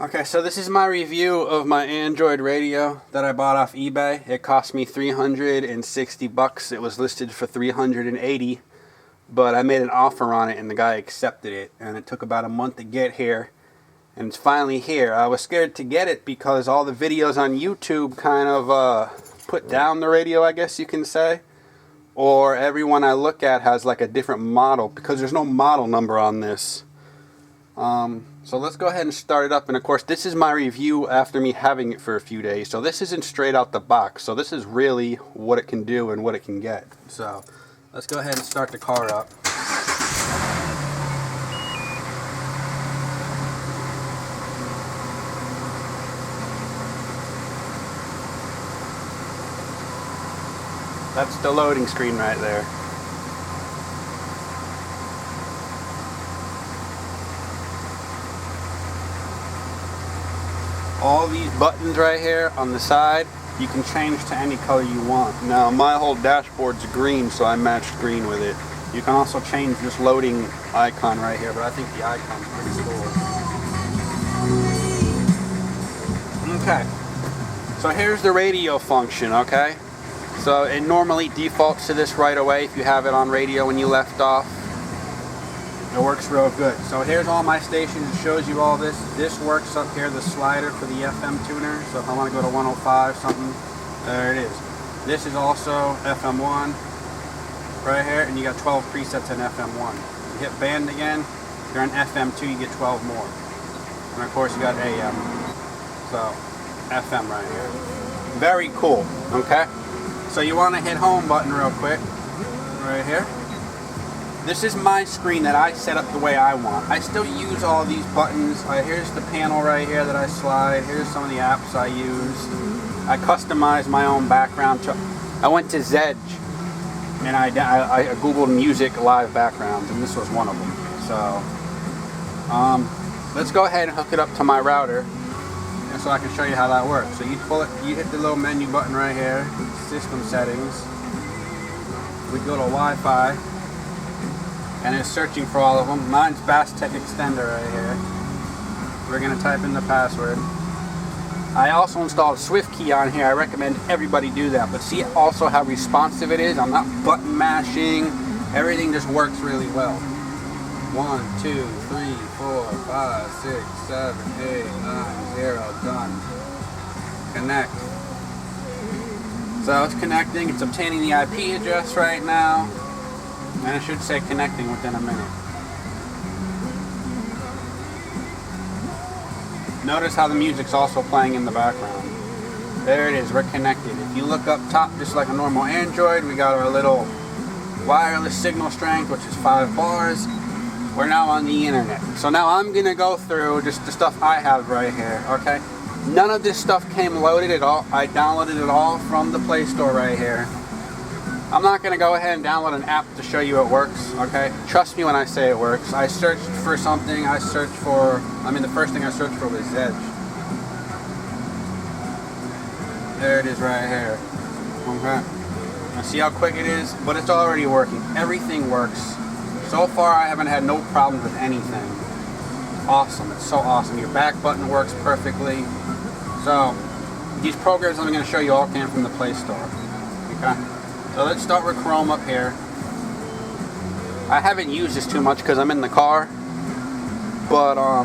Okay, so this is my review of my Android radio that I bought off eBay. It cost me $360. It was listed for $380, but I made an offer on it and the guy accepted it, and it took about a month to get here, and it's finally here. I was scared to get it because all the videos on YouTube kind of put down the radio, I guess you can say, or everyone I look at has like a different model because there's no model number on this. So let's go ahead and start it up, and of course this is my review after me having it for a few days, so this isn't straight out the box, so this is really what it can do and what it can get. So let's go ahead and start the car up. That's the loading screen right there. All these buttons right here on the side, you can change to any color you want. Now my whole dashboard's green, so I matched green with it. You can also change this loading icon right here, but I think the icon's pretty cool. Okay, so here's the radio function, okay? So it normally defaults to this right away if you have it on radio when you left off. It works real good. So here's all my stations. It shows you all this. This works up here, the slider for the FM tuner. So if I want to go to 105 something, there it is. This is also FM1 right here, and you got 12 presets in FM1. You hit band again, you're on FM2, you get 12 more. And of course you got AM. So FM right here. Very cool, okay? So you want to hit home button real quick, right here. This is my screen that I set up the way I want. I still use all these buttons. Here's the panel right here that I slide. Here's some of the apps I use. I customize my own background. I went to Zedge and I Googled music live backgrounds, and this was one of them. So let's go ahead and hook it up to my router, and so I can show you how that works. So you pull it, you hit the little menu button right here, system settings. We go to Wi-Fi. And it's searching for all of them. Mine's Bass Tech Extender right here. We're going to type in the password. I also installed SwiftKey on here. I recommend everybody do that. But see also how responsive it is? I'm not button mashing. Everything just works really well. 1, 2, 3, 4, 5, 6, 7, 8, 9, 0. Done. Connect. So it's connecting. It's obtaining the IP address right now. And it should say connecting within a minute. Notice how the music's also playing in the background. There it is, we're connected. If you look up top, just like a normal Android, we got our little wireless signal strength, which is 5 bars. We're now on the internet. So now I'm gonna go through just the stuff I have right here, okay? None of this stuff came loaded at all. I downloaded it all from the Play Store right here. I'm not going to go ahead and download an app to show you it works, okay? Trust me when I say it works. I searched for something, the first thing I searched for was Zedge. There it is right here, okay? Now see how quick it is? But it's already working. Everything works. So far I haven't had no problems with anything. Awesome, it's so awesome. Your back button works perfectly. So, these programs I'm going to show you all came from the Play Store, okay? So let's start with Chrome up here. I haven't used this too much because I'm in the car, but I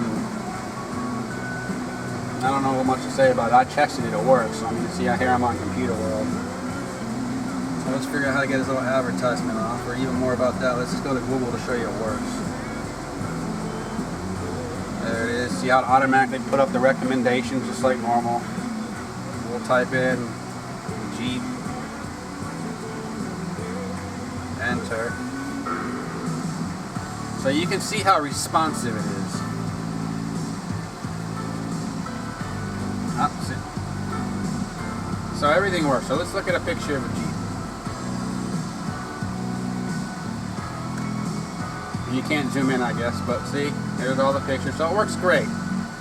don't know what much to say about it. I tested it, it works. So see how here I'm on Computer World. So let's figure out how to get this little advertisement off, or even more about that, let's just go to Google to show you it works. There it is. See how it automatically put up the recommendations just like normal. We'll type in Jeep. Enter. So you can see how responsive it is. So everything works. So let's look at a picture of a Jeep. You can't zoom in, I guess, but see, here's all the pictures. So it works great.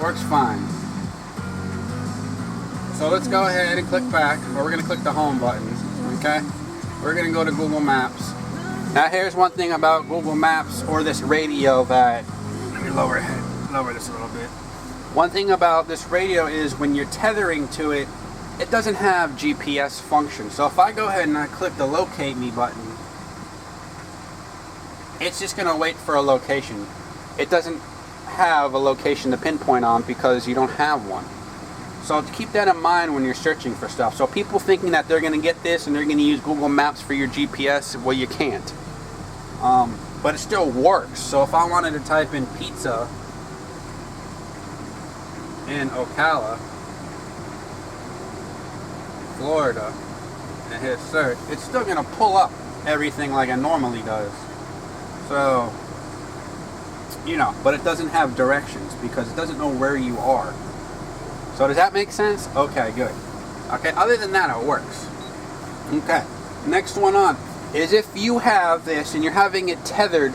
Works fine. So let's go ahead and click back, or we're going to click the home button, okay? We're going to go to Google Maps. Now here's one thing about Google Maps or this radio that, let me lower this a little bit. One thing about this radio is when you're tethering to it, it doesn't have GPS function. So if I go ahead and I click the locate me button, it's just going to wait for a location. It doesn't have a location to pinpoint on because you don't have one. So keep that in mind when you're searching for stuff. So people thinking that they're going to get this and they're going to use Google Maps for your GPS, well, you can't. But it still works. So if I wanted to type in pizza in Ocala, Florida, and hit search, it's still going to pull up everything like it normally does. So, you know, but it doesn't have directions because it doesn't know where you are. So does that make sense? Okay, good. Okay, other than that, it works. Okay, next one on is if you have this and you're having it tethered,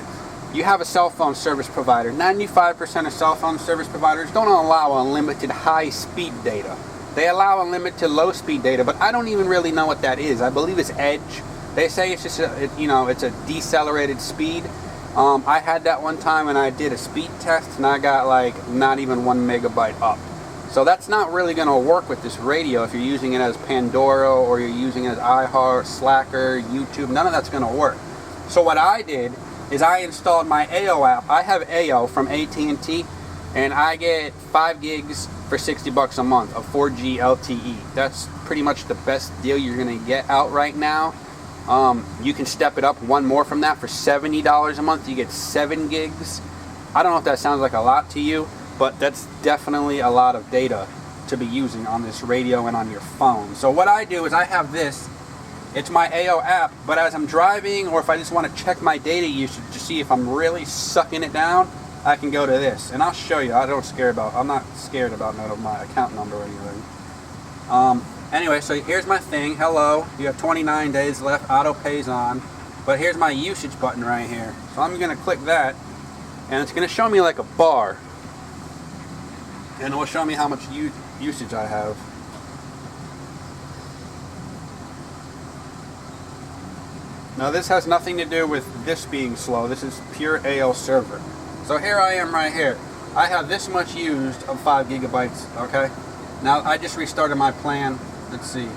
you have a cell phone service provider. 95% of cell phone service providers don't allow unlimited high-speed data. They allow unlimited low-speed data, but I don't even really know what that is. I believe it's Edge. They say it's just it's a decelerated speed. I had that one time and I did a speed test and I got like not even 1 megabyte up. So that's not really going to work with this radio if you're using it as Pandora or you're using it as iHeart, Slacker, YouTube. None of that's going to work. So what I did is I installed my AO app. I have AO from AT&T and I get 5 gigs for $60 a month of 4G LTE. That's pretty much the best deal you're going to get out right now. You can step it up one more from that for $70 a month. You get 7 gigs. I don't know if that sounds like a lot to you, but that's definitely a lot of data to be using on this radio and on your phone. So what I do is I have this. It's my AO app, but as I'm driving or if I just want to check my data usage to see if I'm really sucking it down, I can go to this. And I'll show you. I'm not scared about none of my account number or anything. Anyway, so here's my thing. Hello, you have 29 days left. Auto pays on. But here's my usage button right here. So I'm going to click that, and it's going to show me like a bar. And it will show me how much usage I have. Now this has nothing to do with this being slow. This is pure AO server. So here I am right here. I have this much used of 5 gigabytes, okay? Now I just restarted my plan. Let's see,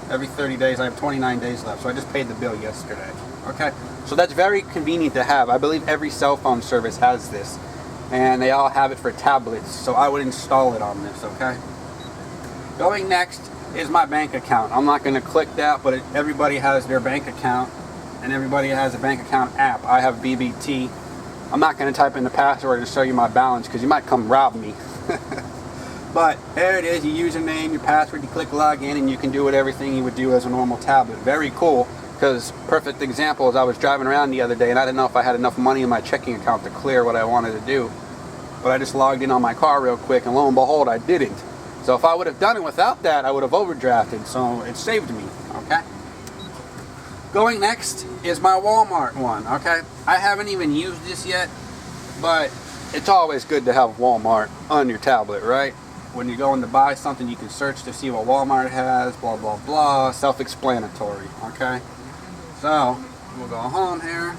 every 30 days I have 29 days left, so I just paid the bill yesterday. Okay, so that's very convenient to have. I believe every cell phone service has this, and they all have it for tablets, so I would install it on this, okay? Going next is my bank account. I'm not going to click that, but everybody has their bank account, and everybody has a bank account app. I have BBT. I'm not going to type in the password and show you my balance, because you might come rob me. But there it is, your username, your password, you click login, and you can do everything you would do as a normal tablet. Very cool, because perfect example is I was driving around the other day, and I didn't know if I had enough money in my checking account to clear what I wanted to do. But I just logged in on my car real quick, and lo and behold, I didn't. So if I would have done it without that, I would have overdrafted, so it saved me, okay? Going next is my Walmart one, okay? I haven't even used this yet, but it's always good to have Walmart on your tablet, right? When you're going to buy something, you can search to see what Walmart has, blah, blah, blah. Self-explanatory, okay? So, we'll go home here.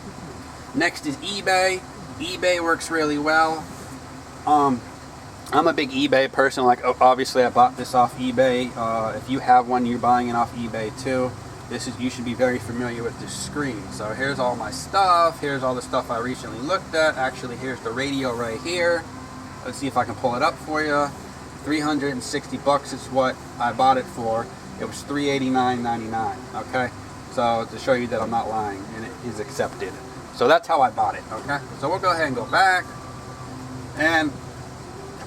Next is eBay. eBay works really well. I'm a big eBay person. Like, obviously, I bought this off eBay. If you have one, you're buying it off eBay, too. You should be very familiar with this screen. So, here's all my stuff. Here's all the stuff I recently looked at. Actually, here's the radio right here. Let's see if I can pull it up for you. $360 is what I bought it for. It was $389.99. Okay, so to show you that I'm not lying and it is accepted. So that's how I bought it. Okay, so we'll go ahead and go back, and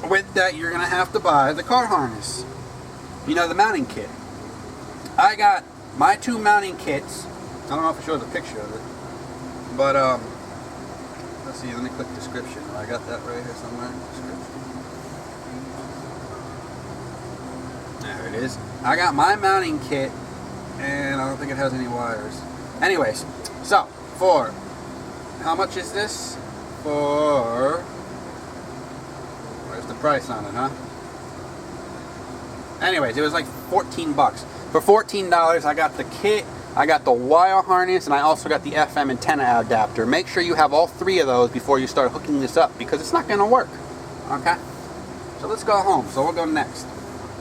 with that you're gonna have to buy the car harness. You know, the mounting kit. I got my 2 mounting kits. I don't know if it shows a picture of it, but let's see. Let me click description. I got that right here somewhere. Description. There it is. I got my mounting kit, and I don't think it has any wires. Anyways, so for how much is this? Where's the price on it, huh? Anyways, it was like 14 bucks. For $14, I got the kit, I got the wire harness, and I also got the FM antenna adapter. Make sure you have all 3 of those before you start hooking this up, because it's not going to work. Okay? So let's go home. So we'll go next.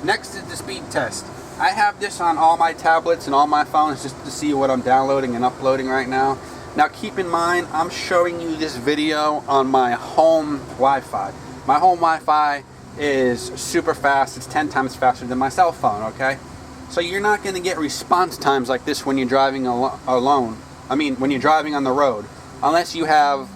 Next is the speed test. I have this on all my tablets and all my phones just to see what I'm downloading and uploading right now. Now keep in mind, I'm showing you this video on my home Wi-Fi. My home Wi-Fi is super fast. It's 10 times faster than my cell phone, okay? So you're not going to get response times like this when you're driving alone. I mean, when you're driving on the road. Unless you have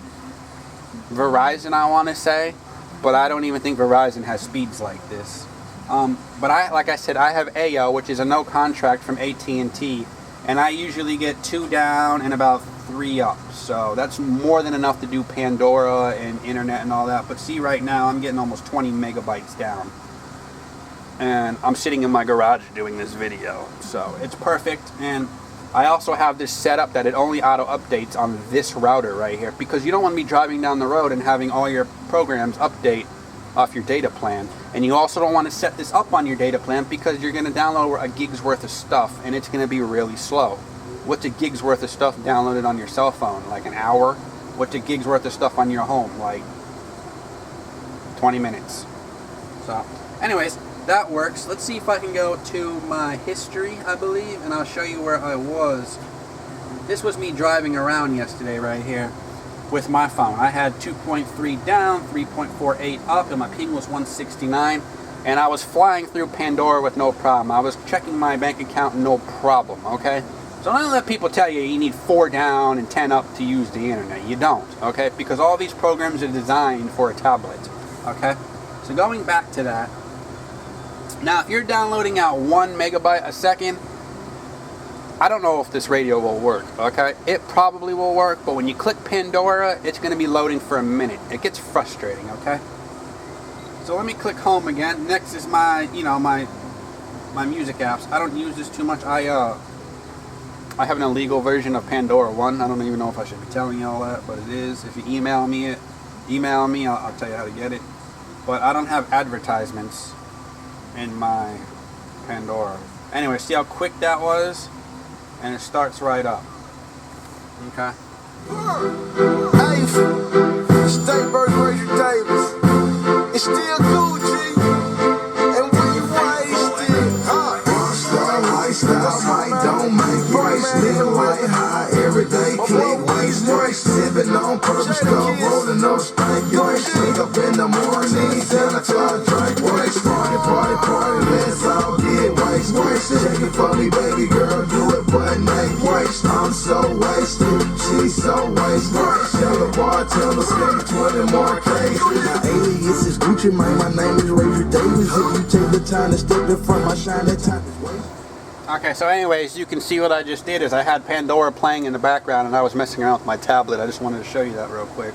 Verizon, I want to say. But I don't even think Verizon has speeds like this. But like I said, I have AO, which is a no contract from AT&T. And I usually get 2 down and about 3 up. So that's more than enough to do Pandora and internet and all that. But see, right now I'm getting almost 20 megabytes down. And I'm sitting in my garage doing this video. So it's perfect. And I also have this set up that it only auto updates on this router right here. Because you don't want to be driving down the road and having all your programs update off your data plan. And you also don't want to set this up on your data plan because you're going to download a gig's worth of stuff and it's going to be really slow. What's a gig's worth of stuff downloaded on your cell phone? Like an hour? What's a gig's worth of stuff on your home? Like 20 minutes. So anyways, that works. Let's see if I can go to my history, I believe, and I'll show you where I was. This was me driving around yesterday right here with my phone. I had 2.3 down, 3.48 up, and my ping was 169. And I was flying through Pandora with no problem. I was checking my bank account, no problem, okay? So don't let people tell you you need 4 down and 10 up to use the internet. You don't, okay? Because all these programs are designed for a tablet, okay? So going back to that, now if you're downloading out 1 megabyte a second, I don't know if this radio will work, okay? It probably will work, but when you click Pandora, it's going to be loading for a minute. It gets frustrating, okay? So let me click home again. Next is my, my music apps. I don't use this too much. I have an illegal version of Pandora 1. I don't even know if I should be telling you all that, but it is. If you email me, I'll tell you how to get it. But I don't have advertisements in my Pandora. Anyway, see how quick that was? And it starts right up. Okay. Hey, Stateburg Razor Davis. It's still cool, G. And when you wasted, rockstar lifestyle, might don't make price. Living white high every day, click waste break. Sipping on purple stuff, rolling up stank joints. Sneak up in the morning, till I drink waste. Party, let's all get waste. Shake it for me, baby girl, do it but make waste. I'm so wasted, she's so wasted. Tell the bartender, spend 20 more cases. My alias is Gucci, man, my name is Razor Davis. If you take the time to step in front, my shine, that time is wasted. Okay, so anyways, you can see what I just did is I had Pandora playing in the background and I was messing around with my tablet. I just wanted to show you that real quick,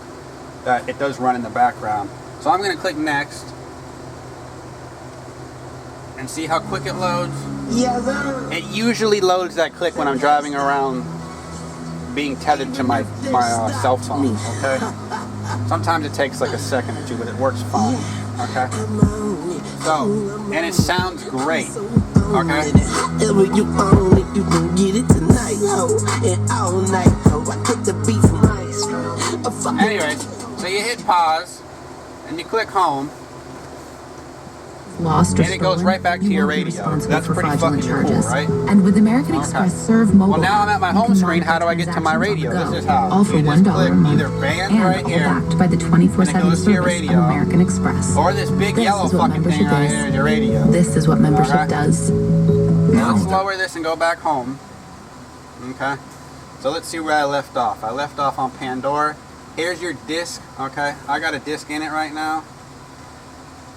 that it does run in the background. So I'm going to click next and see how quick it loads. Yeah, sir. It usually loads that quick when I'm driving around being tethered to my cell phone, okay? Sometimes it takes like a second or two, but it works fine, okay? So, and it sounds great, okay? You own it, you gon' get it tonight, ho, and all night, ho. I take the beat from Maestro. Anyways, so you hit pause, and you click home, lost or and it goes right back to your radio. That's pretty fucking cool, right? And with American Express Serve Mobile, well, now I'm at my home screen. How do I get to my radio? This is how. All for you $1 just click a month, either band and right here, all backed by the 24/7 service of American Express. or this big This yellow is what fucking thing membership right is. here is your radio. This is what membership Okay. does. Now let's lower this and go back home. Okay. So let's see where I left off. I left off on Pandora. Here's your disc. Okay. I got a disc in it right now.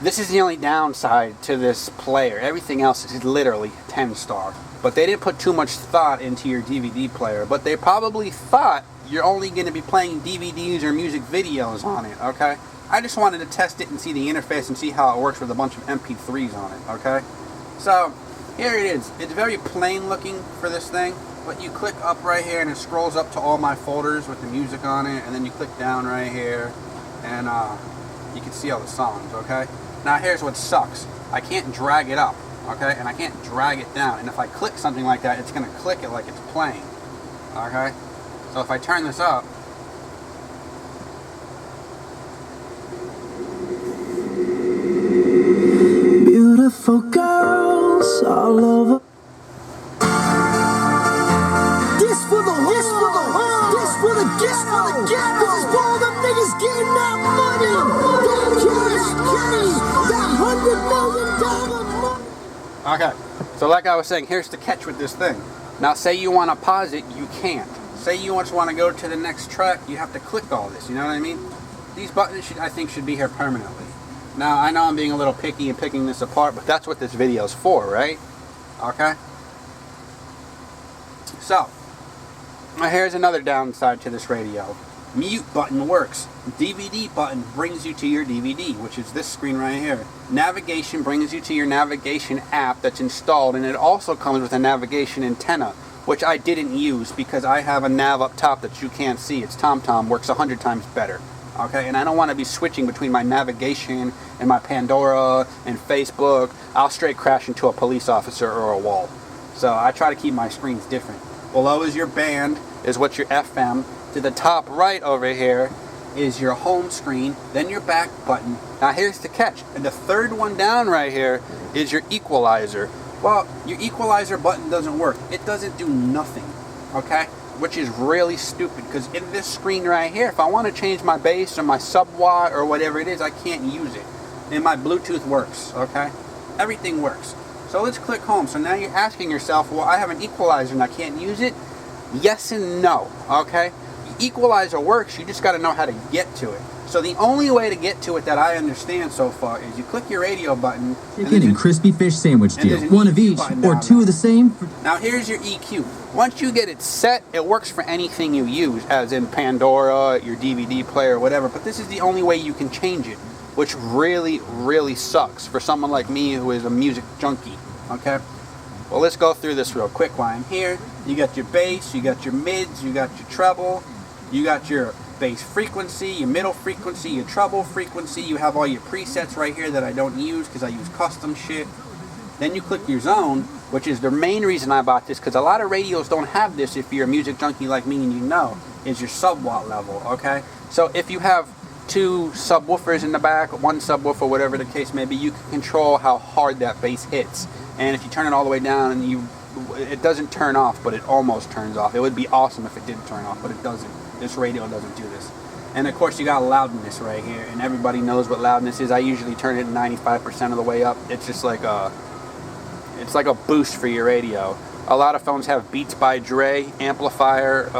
This is the only downside to this player. Everything else is literally 10-star. But they didn't put too much thought into your DVD player. But they probably thought you're only going to be playing DVDs or music videos on it, okay? I just wanted to test it and see the interface and see how it works with a bunch of MP3s on it, okay? So, here it is. It's very plain looking for this thing. But you click up right here and it scrolls up to all my folders with the music on it. And then you click down right here and you can see all the songs, okay? Now here's what sucks. I can't drag it up, okay? And I can't drag it down. And if I click something like that, it's going to click it like it's playing, okay? So if I turn this up, Okay, so like I was saying, here's the catch with this thing. Now say you want to pause it, you can't. Say you just want to go to the next track, you have to click all this, you know what I mean? These buttons I think should be here permanently. Now I know I'm being a little picky and picking this apart, but that's what this video's for, right? Okay? So, here's another downside to this radio. Mute button works. DVD button brings you to your DVD, which is this screen right here. Navigation brings you to your navigation app that's installed, and it also comes with a navigation antenna, which I didn't use because I have a nav up top that you can't see. It's TomTom, works 100 times better. Okay, and I don't want to be switching between my navigation and my Pandora and Facebook. I'll straight crash into a police officer or a wall. So I try to keep my screens different. Below is your band, is what's your FM. To the top right over here is your home screen, then your back button. Now here's the catch. And the third one down right here is your equalizer. Well, your equalizer button doesn't work. It doesn't do nothing, okay? Which is really stupid because in this screen right here, if I want to change my bass or my sub-watt or whatever it is, I can't use it. And my Bluetooth works, okay? Everything works. So let's click home. So now you're asking yourself, well, I have an equalizer and I can't use it? Yes and no, okay? The equalizer works, you just got to know how to get to it. So the only way to get to it that I understand so far is you click your radio button. Chicken and crispy fish sandwich deal. One of each or two of the same. Now here's your EQ. Once you get it set, it works for anything you use, as in Pandora, your DVD player, whatever. But this is the only way you can change it, which really, really sucks for someone like me who is a music junkie, okay? Well, let's go through this real quick while I'm here. You got your bass, you got your mids, you got your treble, you got your bass frequency, your middle frequency, your treble frequency. You have all your presets right here that I don't use because I use custom shit. Then you click your zone, which is the main reason I bought this, because a lot of radios don't have this. If you're a music junkie like me and you know, is your sub-watt level, okay? So if you have two subwoofers in the back, one subwoofer, whatever the case may be, you can control how hard that bass hits. And if you turn it all the way down, and it doesn't turn off, but it almost turns off. It would be awesome if it did turn off, but it doesn't. This radio doesn't do this. And of course you got loudness right here, and everybody knows what loudness is. I usually turn it 95% of the way up. It's just like it's like a boost for your radio. A lot of phones have Beats by Dre, amplifier,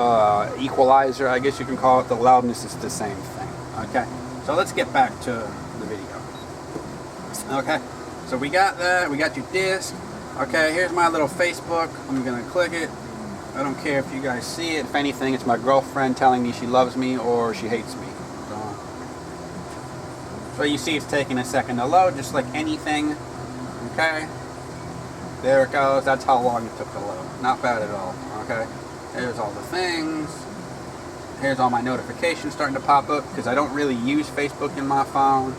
equalizer, I guess you can call it. The loudness is the same thing, okay? So let's get back to the video. Okay, so we got that, we got your disc. Okay, here's my little Facebook. I'm gonna click it. I don't care if you guys see it. If anything, it's my girlfriend telling me she loves me or she hates me. So you see it's taking a second to load, just like anything. Okay. There it goes. That's how long it took to load. Not bad at all. Okay. There's all the things. Here's all my notifications starting to pop up because I don't really use Facebook in my phone.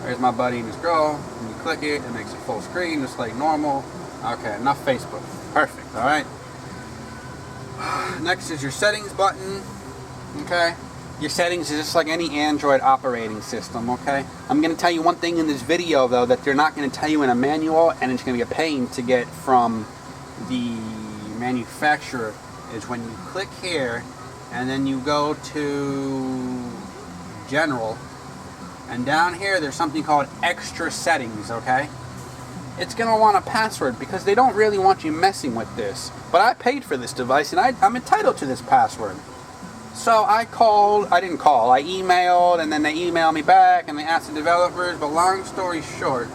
There's my buddy and his girl. When you click it, it makes it full screen just like normal. Okay, enough Facebook. Perfect. Alright. Next is your settings button. Okay. Your settings is just like any Android operating system, okay? I'm going to tell you one thing in this video, though, that they're not going to tell you in a manual, and it's going to be a pain to get from the manufacturer, is when you click here, and then you go to General, and down here there's something called Extra Settings, okay? It's going to want a password, because they don't really want you messing with this. But I paid for this device, and I'm entitled to this password. So I emailed, and then they emailed me back, and they asked the developers, but long story short,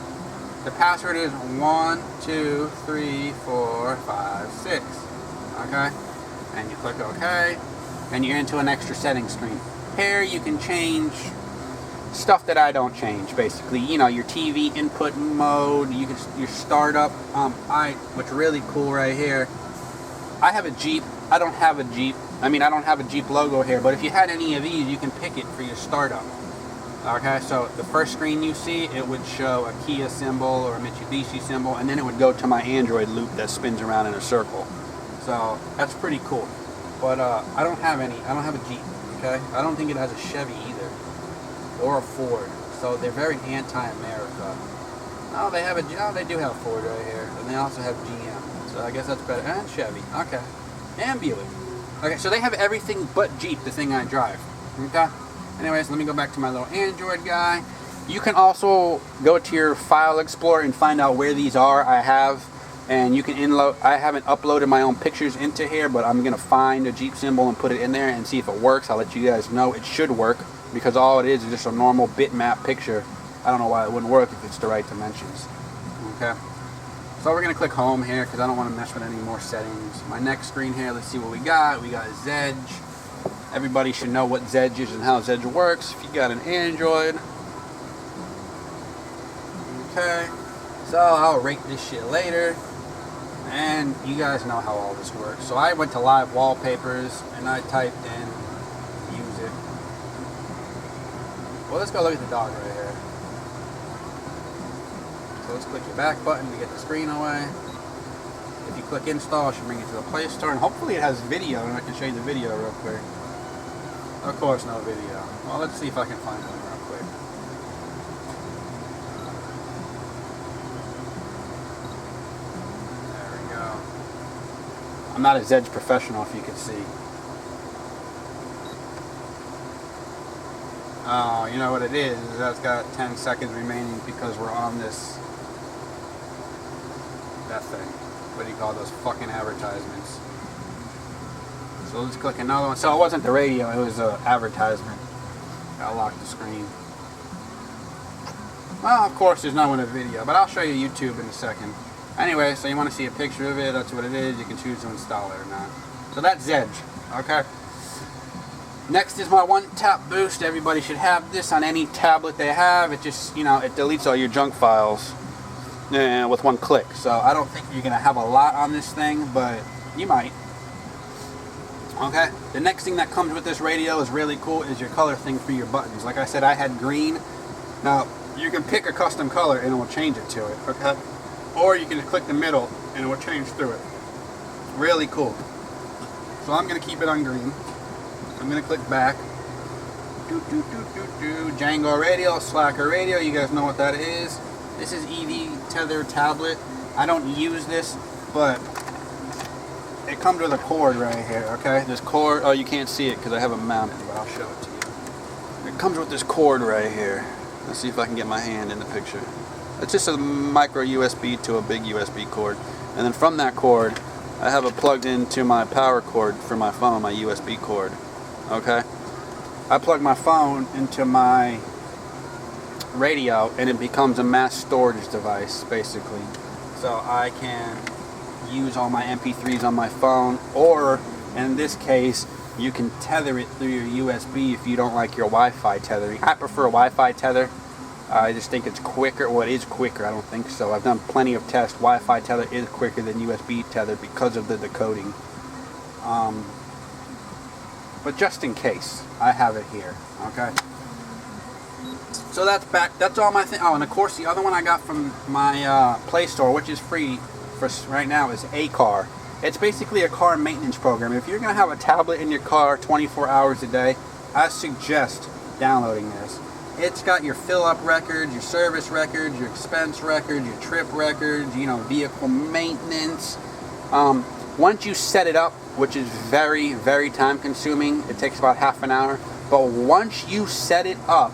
the password is 1, 2, 3, 4, 5, 6, okay? And you click OK, and you're into an extra settings screen. Here you can change stuff that I don't change, basically. You know, your TV input mode, your startup, what's really cool right here, I have a Jeep. I don't have a Jeep. I don't have a Jeep logo here, but if you had any of these, you can pick it for your startup. Okay, so the first screen you see, it would show a Kia symbol or a Mitsubishi symbol, and then it would go to my Android loop that spins around in a circle. So that's pretty cool. But I don't have a Jeep, okay? I don't think it has a Chevy either, or a Ford. So they're very anti-America. Oh, they do have Ford right here, and they also have GM. So I guess that's better. And Chevy, okay. And Buick. Okay, so they have everything but Jeep, the thing I drive. Okay? Anyways, let me go back to my little Android guy. You can also go to your file explorer and find out where these are. I have, and you can I haven't uploaded my own pictures into here, but I'm gonna find a Jeep symbol and put it in there and see if it works. I'll let you guys know. It should work, because all it is just a normal bitmap picture. I don't know why it wouldn't work if it's the right dimensions. Okay, so we're gonna click home here because I don't want to mess with any more settings. My next screen here, let's see what we got. We got Zedge. Everybody should know what Zedge is and how Zedge works if you got an Android. Okay, so I'll rate this shit later, and you guys know how all this works. So I went to live wallpapers and I typed in use it. Well, let's go look at the dog right here. So let's click your back button to get the screen away. If you click install, it should bring you to the Play Store, and hopefully it has video and I can show you the video real quick. Of course, no video. Well, let's see if I can find one real quick. I'm not a Zedge professional, if you can see. Oh, you know what it is? That's got 10 seconds remaining because we're on this... that thing. What do you call those fucking advertisements? So let's click another one. So it wasn't the radio, it was an advertisement. Gotta lock the screen. Well, of course there's no one in the video, but I'll show you YouTube in a second. Anyway, so you want to see a picture of it, that's what it is. You can choose to install it or not. So that's Zedge, okay? Next is my one-tap boost. Everybody should have this on any tablet they have. It just, you know, it deletes all your junk files with one click. So I don't think you're going to have a lot on this thing, but you might. Okay? The next thing that comes with this radio is really cool is your color thing for your buttons. Like I said, I had green. Now, you can pick a custom color and it will change it to it, okay? Or you can just click the middle and it will change through it. Really cool. So I'm going to keep it on green. I'm going to click back. Django radio, Slacker radio. You guys know what that is. This is EV Tether tablet. I don't use this, but it comes with a cord right here, okay? This cord, oh, you can't see it because I have it mounted, but I'll show it to you. It comes with this cord right here. Let's see if I can get my hand in the picture. It's just a micro USB to a big USB cord. And then from that cord, I have it plugged into my power cord for my phone, my USB cord. Okay? I plug my phone into my radio and it becomes a mass storage device, basically. So I can use all my MP3s on my phone, or in this case, you can tether it through your USB if you don't like your Wi-Fi tethering. I prefer Wi-Fi tether. I just think it's quicker. Well, it is quicker. I don't think so. I've done plenty of tests. Wi-Fi tether is quicker than USB tether because of the decoding. But just in case, I have it here. Okay. So that's back. That's all my thing. Oh, and of course, the other one I got from my Play Store, which is free for right now, is A-Car. It's basically a car maintenance program. If you're going to have a tablet in your car 24 hours a day, I suggest downloading this. It's got your fill-up records, your service records, your expense records, your trip records, you know, vehicle maintenance. Once you set it up, which is very, very time-consuming, it takes about half an hour. But once you set it up,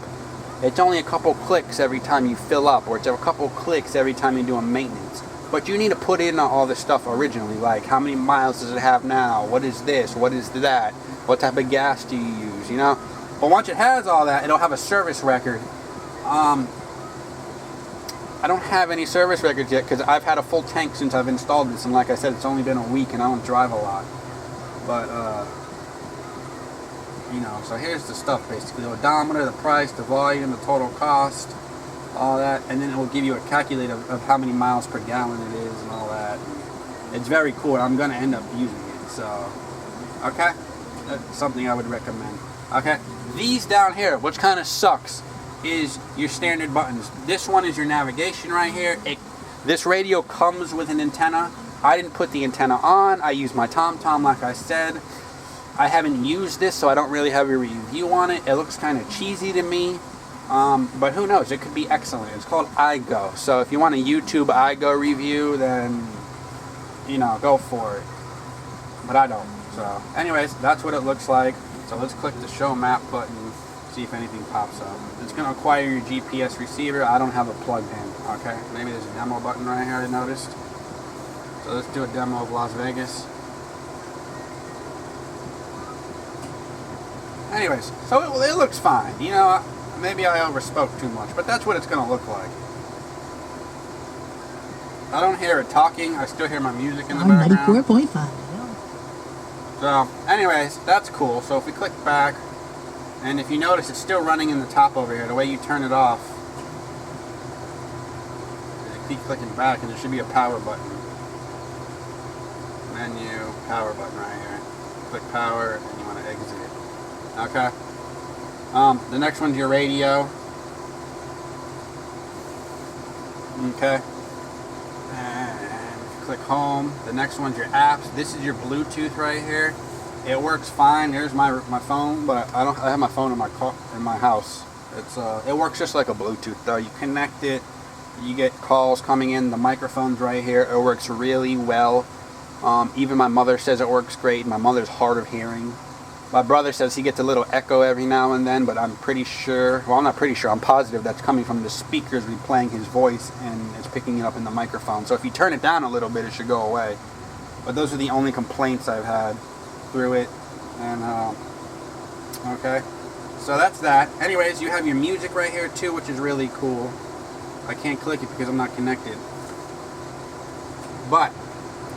it's only a couple clicks every time you fill up, or it's a couple clicks every time you're doing maintenance. But you need to put in all this stuff originally, like how many miles does it have now? What is this? What is that? What type of gas do you use? You know. But once it has all that, it'll have a service record. I don't have any service records yet because I've had a full tank since I've installed this, and like I said, it's only been a week and I don't drive a lot. But you know, so here's the stuff basically: the odometer, the price, the volume, the total cost, all that, and then it will give you a calculator of how many miles per gallon it is and all that. It's very cool. I'm gonna end up using it. So, okay, that's something I would recommend. Okay. These down here, which kind of sucks, is your standard buttons. This one is your navigation right here. This radio comes with an antenna. I didn't put the antenna on. I use my TomTom like I said. I haven't used this, so I don't really have a review on it. It looks kind of cheesy to me, but who knows? It could be excellent. It's called iGo. So if you want a YouTube iGo review, then, you know, go for it. But I don't. So anyways, that's what it looks like. So let's click the show map button See if anything pops up. It's going to acquire your GPS receiver. I don't have a plugged in. Okay, maybe there's a demo button right here I noticed. So let's do a demo of Las Vegas. Anyways, so it looks fine. You know, maybe I overspoke too much, but that's what it's going to look like. I don't hear it talking. I still hear my music in the background. 94.5. So, anyways, that's cool. So if we click back, and if you notice, it's still running in the top over here. The way you turn it off is you keep clicking back, and there should be a power button. Menu, power button right here. Click power, and you want to exit it. Okay. The next one's your radio. Okay. And if you click home, the next one's your apps. This is your Bluetooth right here. It works fine. Here's my phone, but I have my phone in my car in my house. It works just like a Bluetooth though. You connect it, you get calls coming in. The microphone's right here. It works really well. Even my mother says it works great. My mother's hard of hearing. My brother says he gets a little echo every now and then, but I'm pretty sure, well, I'm not pretty sure, I'm positive that's coming from the speakers replaying his voice and it's picking it up in the microphone. So if you turn it down a little bit, it should go away. But those are the only complaints I've had through it. And, okay. So that's that. Anyways, you have your music right here too, which is really cool. I can't click it because I'm not connected. But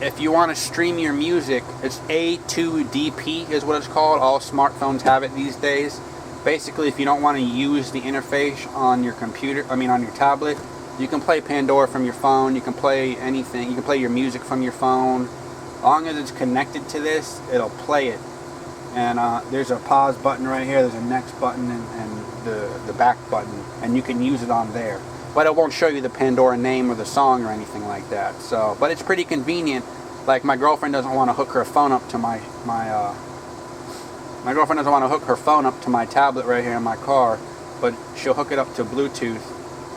if you want to stream your music, it's A2DP is what it's called. All smartphones have it these days. Basically, if you don't want to use the interface on your computer, on your tablet, you can play Pandora from your phone. You can play anything. You can play your music from your phone. As long as it's connected to this, it'll play it. And there's a pause button right here. There's a next button and the back button, and you can use it on there. But it won't show you the Pandora name or the song or anything like that. So, but it's pretty convenient. Like my girlfriend doesn't want to hook her phone up to my girlfriend doesn't want to hook her phone up to my tablet right here in my car, but she'll hook it up to Bluetooth,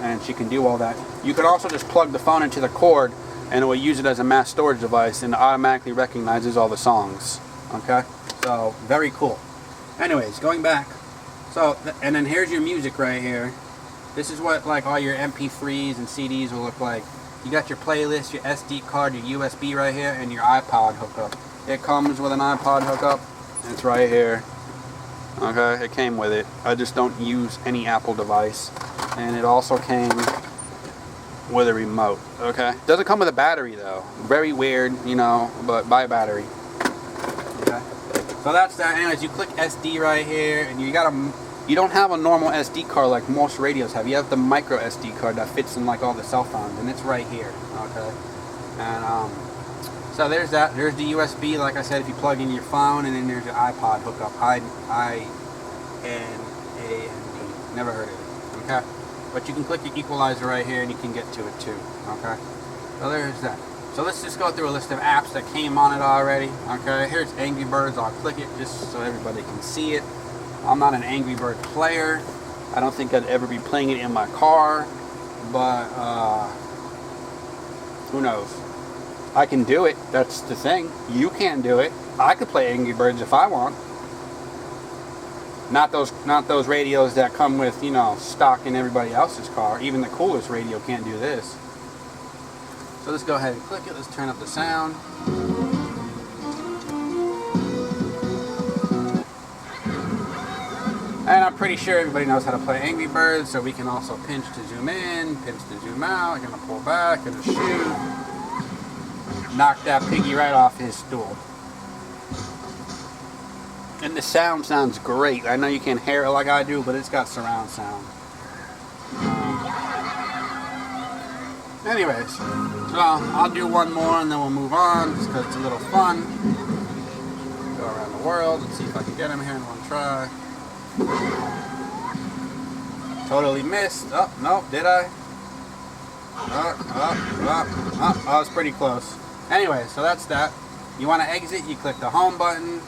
and she can do all that. You can also just plug the phone into the cord, and it will use it as a mass storage device, and it automatically recognizes all the songs. Okay, so very cool. Anyways, going back. So, and then here's your music right here. This is what like all your MP3s and CDs will look like. You got your playlist, your SD card, your USB right here, and your iPod hookup. It comes with an iPod hookup. It's right here. Okay, it came with it. I just don't use any Apple device. And it also came with a remote. Okay, doesn't come with a battery though. Very weird, you know, but buy a battery. Okay, so that's that. Anyways, you click SD right here, and you don't have a normal SD card like most radios have. You have the micro SD card that fits in like all the cell phones, and it's right here. Okay, and so there's that. There's the USB, like I said, if you plug in your phone, and then there's your iPod hookup. I-N-A-N-D. Never heard of it. Okay, but you can click your equalizer right here, and you can get to it too. Okay, so there's that. So let's just go through a list of apps that came on it already. Okay, here's Angry Birds. I'll click it just so everybody can see it. I'm not an Angry Bird player. I don't think I'd ever be playing it in my car, but who knows? I can do it. That's the thing. You can't do it. I could play Angry Birds if I want. Not those radios that come with, you know, stock in everybody else's car. Even the coolest radio can't do this. So let's go ahead and click it. Let's turn up the sound. And I'm pretty sure everybody knows how to play Angry Birds, so we can also pinch to zoom in, pinch to zoom out. Gonna pull back, gonna shoot. Knock that piggy right off his stool. And the sound sounds great. I know you can't hear it like I do, but it's got surround sound. Anyways, so I'll do one more and then we'll move on, just because it's a little fun. Go around the world and see if I can get him here in one try. Totally missed. Oh, no, did I? Oh, it's pretty close. Anyway, so that's that. You want to exit, you click the home button.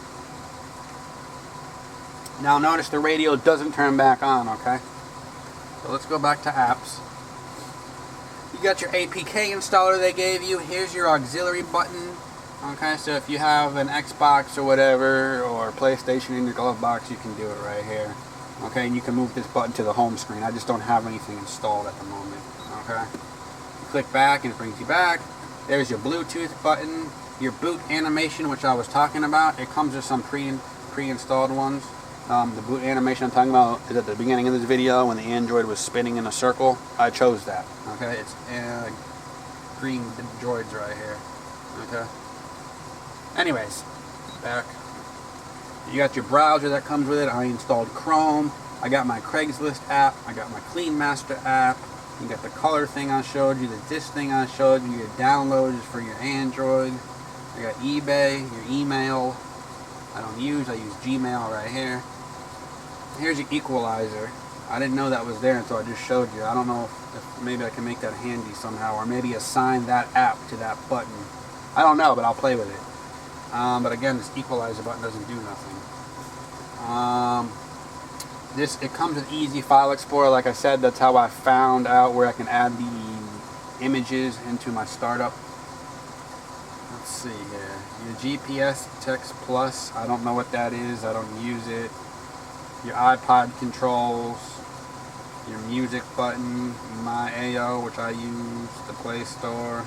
Now notice the radio doesn't turn back on, okay? So let's go back to apps. You got your APK installer they gave you. Here's your auxiliary button. Okay, so if you have an Xbox or whatever, or PlayStation in your glove box, you can do it right here. Okay, and you can move this button to the home screen. I just don't have anything installed at the moment. Okay, you click back and it brings you back. There's your Bluetooth button, your boot animation, which I was talking about. It comes with some pre-installed ones. The boot animation I'm talking about is at the beginning of this video when the Android was spinning in a circle. I chose that. Okay, it's green droids right here. Okay. Anyways, back. You got your browser that comes with it. I installed Chrome. I got my Craigslist app. I got my Clean Master app. You got the color thing I showed you, the disc thing I showed you, your downloads for your Android. I got eBay, your email. I use Gmail right here. Here's your equalizer. I didn't know that was there until I just showed you. I don't know if maybe I can make that handy somehow, or maybe assign that app to that button. I don't know, but I'll play with it. But again, this equalizer button doesn't do nothing. It comes with Easy File Explorer. Like I said, that's how I found out where I can add the images into my startup. Let's see here. Your GPS Text Plus. I don't know what that is. I don't use it. Your iPod controls. Your music button. My AO, which I use. The Play Store.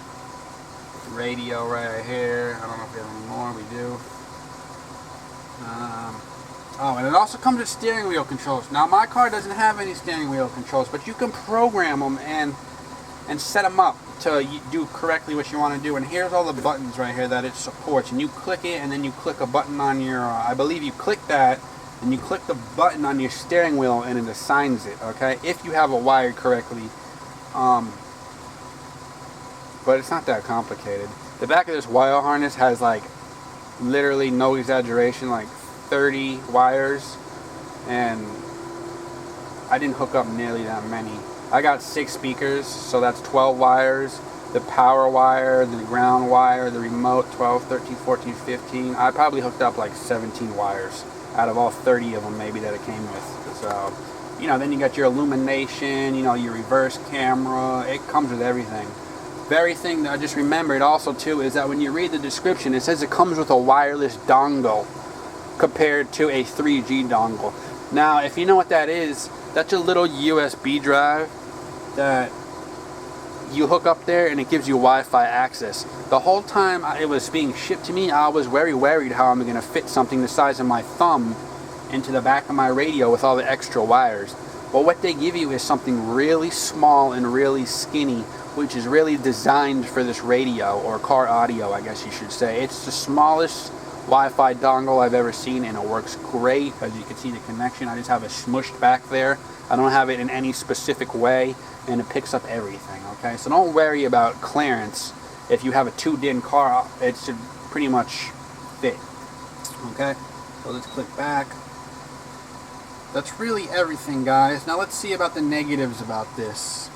Radio right here. I don't know if we have any more. We do. Oh, and it also comes with steering wheel controls. Now, my car doesn't have any steering wheel controls, but you can program them and set them up to do correctly what you want to do. And here's all the buttons right here that it supports. And you click it, and then you click a button on your, I believe you click that, and you click the button on your steering wheel, and it assigns it, okay? If you have it wired correctly. But it's not that complicated. The back of this wire harness has, like, literally no exaggeration, like 30 wires, and I didn't hook up nearly that many. I got 6 speakers, so that's 12 wires. The power wire, the ground wire, the remote, 12, 13, 14, 15. I probably hooked up like 17 wires out of all 30 of them maybe that it came with. So, you know, then you got your illumination, you know, your reverse camera. It comes with everything. Very thing that I just remembered also too is that when you read the description, it says it comes with a wireless dongle compared to a 3G dongle. Now, if you know what that is, that's a little USB drive that you hook up there and it gives you Wi-Fi access. The whole time it was being shipped to me, I was very worried how I'm going to fit something the size of my thumb into the back of my radio with all the extra wires. But what they give you is something really small and really skinny, which is really designed for this radio, or car audio, I guess you should say. It's the smallest Wi-Fi dongle I've ever seen, and it works great. As you can see the connection, I just have it smushed back there. I don't have it in any specific way, and it picks up everything, okay? So don't worry about clearance. If you have a tuned-in car, it should pretty much fit, okay? So let's click back. That's really everything, guys. Now let's see about the negatives about this.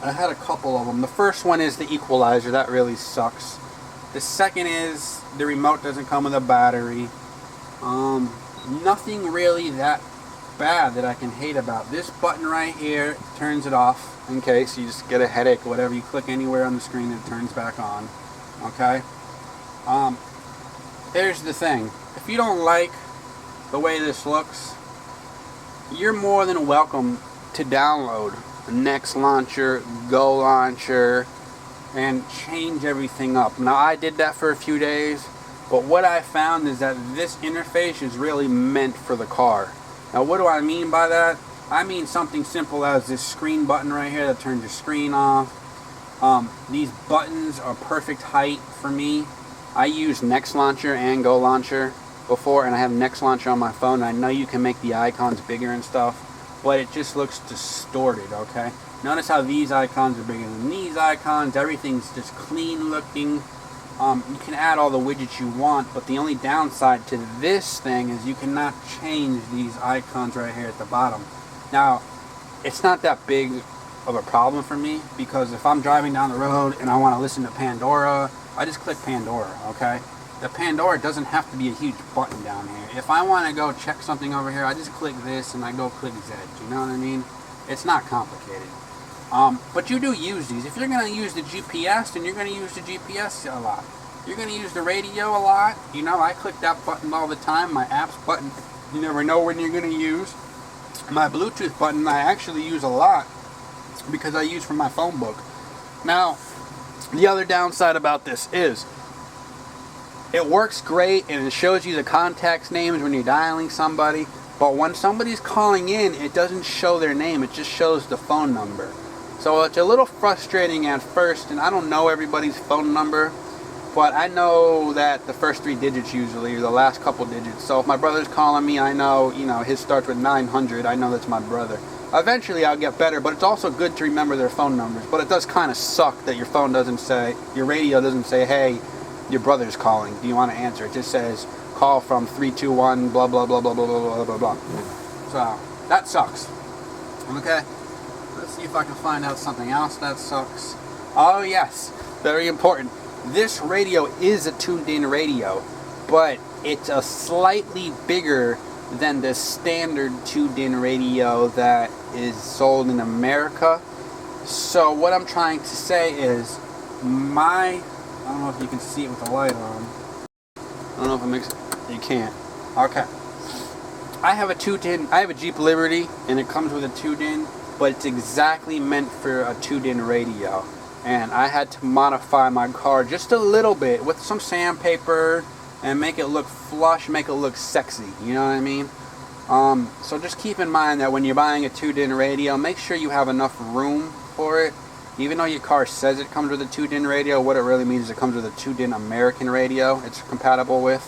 I had a couple of them. The first one is the equalizer. That really sucks. The second is the remote doesn't come with a battery. Nothing really that bad that I can hate about. This button right here turns it off in case you just get a headache or whatever. You click anywhere on the screen and it turns back on. Okay? Here's the thing. If you don't like the way this looks, you're more than welcome to download Next Launcher, Go Launcher, and change everything up. Now, I did that for a few days, but what I found is that this interface is really meant for the car. Now, what do I mean by that? I mean something simple as this screen button right here that turns your screen off. These buttons are perfect height for me. I used Next Launcher and Go Launcher before, and I have Next Launcher on my phone. I know you can make the icons bigger and stuff, but it just looks distorted, okay? Notice how these icons are bigger than these icons. Everything's just clean looking. You can add all the widgets you want, but the only downside to this thing is you cannot change these icons right here at the bottom. Now, it's not that big of a problem for me, because if I'm driving down the road and I want to listen to Pandora, I just click Pandora, okay? The Pandora doesn't have to be a huge button down here. If I want to go check something over here, I just click this and I go click Z. You know what I mean? It's not complicated. But you do use these. If you're going to use the GPS, then you're going to use the GPS a lot. You're going to use the radio a lot. You know, I click that button all the time. My apps button, you never know when you're going to use. My Bluetooth button I actually use a lot because I use for my phone book. Now, the other downside about this is it works great and it shows you the contacts names when you're dialing somebody, but when somebody's calling in, it doesn't show their name, it just shows the phone number. So it's a little frustrating at first, and I don't know everybody's phone number, but I know that the first 3 digits usually, or the last couple digits. So if my brother's calling me, I know, his starts with 900, I know that's my brother. Eventually I'll get better, but it's also good to remember their phone numbers. But it does kind of suck that your phone doesn't say, your radio doesn't say, hey, your brother's calling, do you want to answer? It just says, call from 321, blah, blah, blah, blah, blah, blah, blah, blah. So, that sucks. Okay, let's see if I can find out something else that sucks. Oh yes, very important. This radio is a tuned-in radio, but it's a slightly bigger than the standard tuned-in radio that is sold in America. So what I'm trying to say is I don't know if you can see it with the light on. I don't know if it makes it, you can't. Okay. I have a Jeep Liberty, and it comes with a tuned-in, but it's exactly meant for a tuned-in radio. And I had to modify my car just a little bit with some sandpaper and make it look flush, make it look sexy, you know what I mean? So just keep in mind that when you're buying a tuned-in radio, make sure you have enough room for it. Even though your car says it comes with a tuned-in radio, what it really means is it comes with a tuned-in American radio it's compatible with.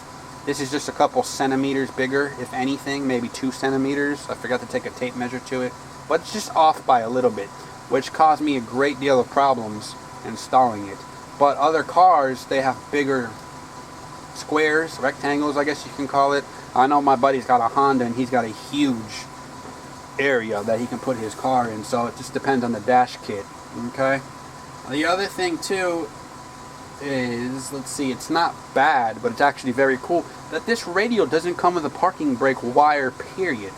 This is just a couple centimeters bigger, if anything, maybe 2 centimeters. I forgot to take a tape measure to it, but it's just off by a little bit, which caused me a great deal of problems installing it. But other cars, they have bigger squares, rectangles, I guess you can call it. I know my buddy's got a Honda, and he's got a huge area that he can put his car in, so it just depends on the dash kit. Okay. The other thing too is, let's see, it's not bad, but it's actually very cool that this radio doesn't come with a parking brake wire, period.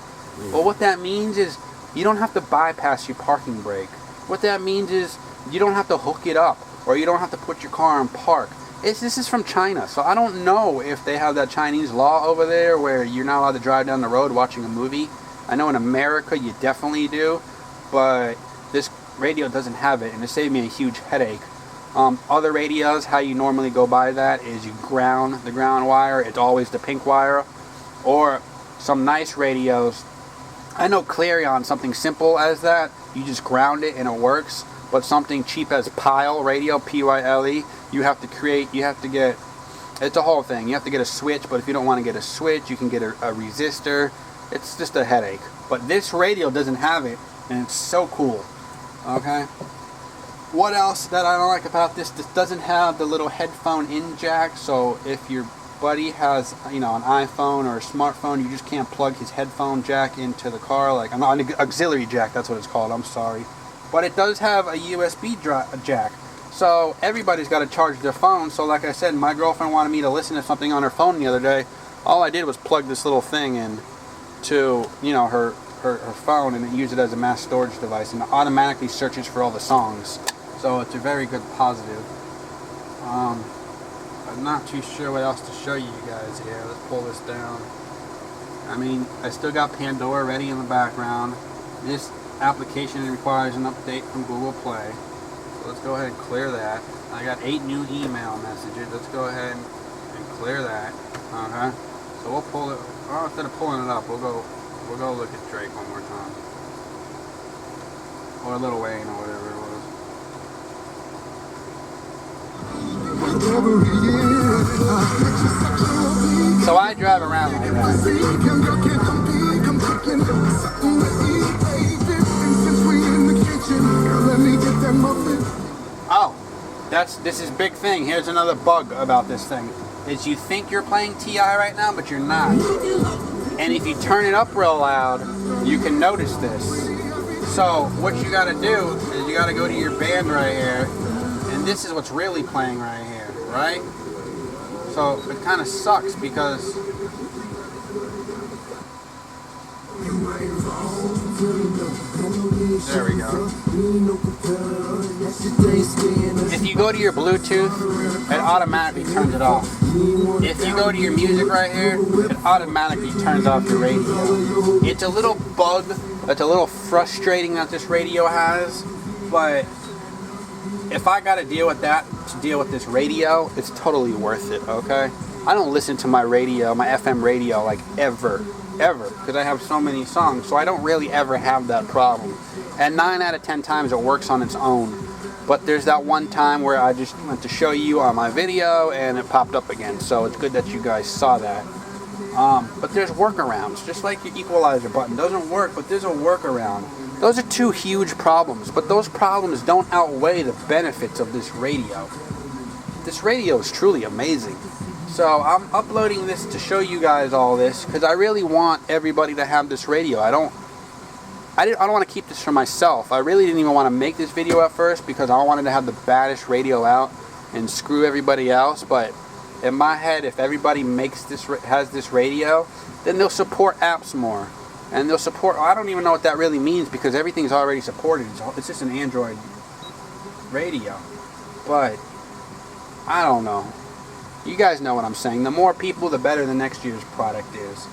But what that means is you don't have to bypass your parking brake. What that means is you don't have to hook it up, or you don't have to put your car in park. This is from China, so I don't know if they have that Chinese law over there where you're not allowed to drive down the road watching a movie. I know in America you definitely do, but this radio doesn't have it, and it saved me a huge headache. Other radios, how you normally go by that is you ground the ground wire. It's always the pink wire. Or some nice radios, I know Clarion, something simple as that, you just ground it and it works. But something cheap as Pyle radio, P-Y-L-E, you have to get, it's a whole thing. You have to get a switch, but if you don't want to get a switch, you can get a resistor. It's just a headache. But this radio doesn't have it, and it's so cool. Okay. What else that I don't like about this? This doesn't have the little headphone in jack. So if your buddy has, an iPhone or a smartphone, you just can't plug his headphone jack into the car, like an auxiliary jack. That's what it's called. I'm sorry, but it does have a USB jack. So everybody's got to charge their phone. So like I said, my girlfriend wanted me to listen to something on her phone the other day. All I did was plug this little thing in to, her phone, and it used it as a mass storage device, and it automatically searches for all the songs. So it's a very good positive. I'm not too sure what else to show you guys here. Let's pull this down. I still got Pandora ready in the background. This application requires an update from Google Play. So let's go ahead and clear that. I got 8 new email messages. Let's go ahead and clear that. Okay. So we'll pull it. Oh, instead of pulling it up, we'll go look at Drake one more time. Or Lil Wayne or whatever it was. So I drive around like that. Oh, this is big thing. Here's another bug about this thing. Is you think you're playing T.I. right now, but you're not. And if you turn it up real loud, you can notice this. So what you gotta do is you gotta go to your band right here, and this is what's really playing right here, right? So it kind of sucks because there we go. If you go to your Bluetooth, it automatically turns it off. if you go to your music right here, it automatically turns off your radio. It's a little bug that's a little frustrating that this radio has, but if I gotta deal with that to deal with this radio, it's totally worth it, okay? I don't listen to my radio, my FM radio, like ever, because I have so many songs, so I don't really ever have that problem. And 9 out of 10 times it works on its own. But there's that one time where I just went to show you on my video and it popped up again, so it's good that you guys saw that. But there's workarounds, just like your equalizer button doesn't work, but there's a workaround. Those are two huge problems, but those problems don't outweigh the benefits of this radio. This radio is truly amazing. So I'm uploading this to show you guys all this because I really want everybody to have this radio. I don't want to keep this for myself. I really didn't even want to make this video at first because I wanted to have the baddest radio out and screw everybody else. But in my head, if everybody has this radio, then they'll support apps more. And they'll support, I don't even know what that really means because everything's already supported. It's just an Android radio. But I don't know. You guys know what I'm saying. The more people, the better the next year's product is.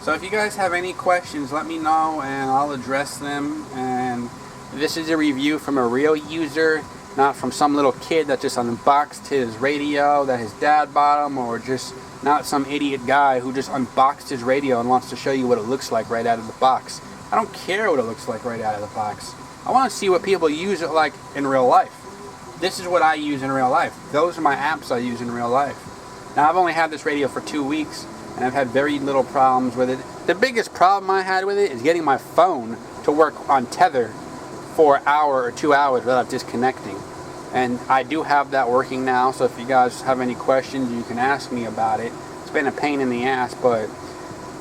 So if you guys have any questions, let me know and I'll address them. And this is a review from a real user, not from some little kid that just unboxed his radio that his dad bought him, or just not some idiot guy who just unboxed his radio and wants to show you what it looks like right out of the box. I don't care what it looks like right out of the box. I want to see what people use it like in real life. This is what I use in real life. Those are my apps I use in real life. Now I've only had this radio for 2 weeks and I've had very little problems with it. The biggest problem I had with it is getting my phone to work on tether for an hour or 2 hours without disconnecting. And I do have that working now, so if you guys have any questions, you can ask me about it. It's been a pain in the ass, but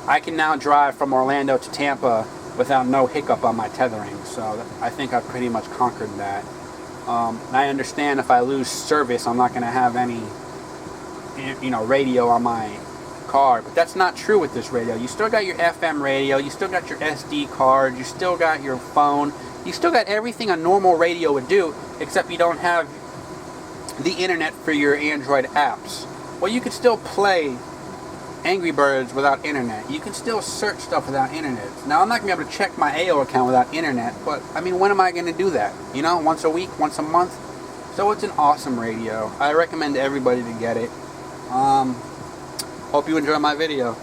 I can now drive from Orlando to Tampa without no hiccup on my tethering. So I think I've pretty much conquered that. And I understand if I lose service, I'm not going to have any, radio on my car. But that's not true with this radio. You still got your FM radio, you still got your SD card, you still got your phone, you still got everything a normal radio would do, except you don't have the internet for your Android apps. Well, you could still play Angry Birds without internet. You can still search stuff without internet. Now, I'm not going to be able to check my AO account without internet, but, I mean, when am I going to do that? Once a week, once a month? So it's an awesome radio. I recommend everybody to get it. Hope you enjoy my video.